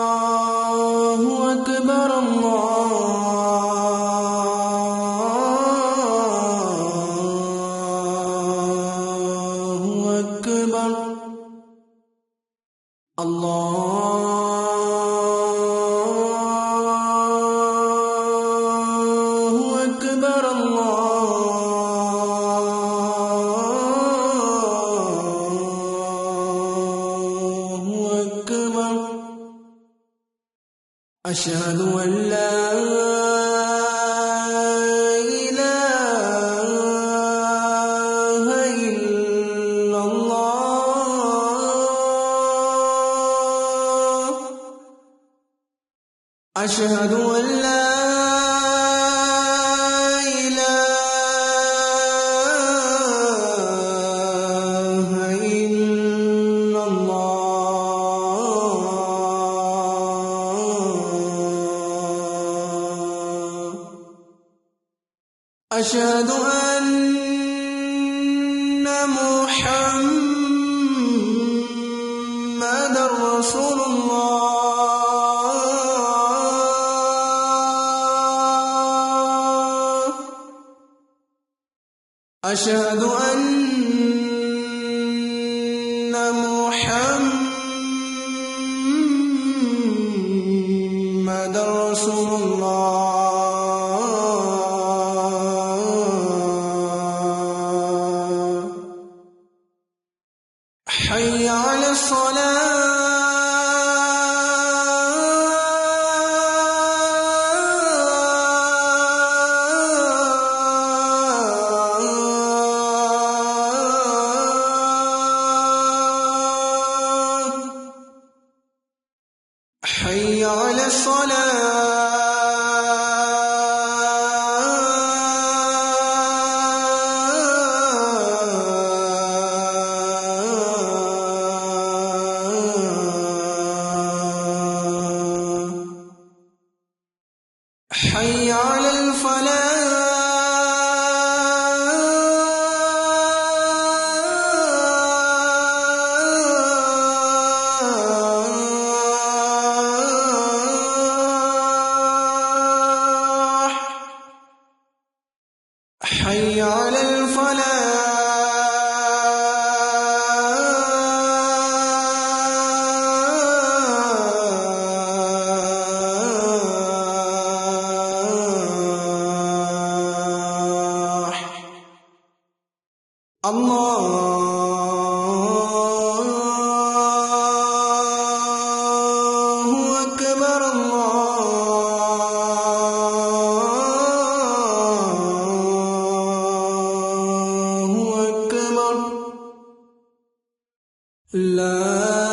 अल्लाहु अकबर अल्लाहु अकबर अल्लाहु अकबर अल्लाहु अकबर अशहदु अन ला इलाहा इल्लल्लाह अशहदु अन ला इलाहा इल्लल्लाह अशहदु अन्न मुहम्मदर रसूलुल्लाह अशहदु अन्न मुहम्मदर रसूलुल्लाह حي على الصلاة حي على الصلاة حي على الفلاح حي على الفلاح الله أكبر الله أكبر لا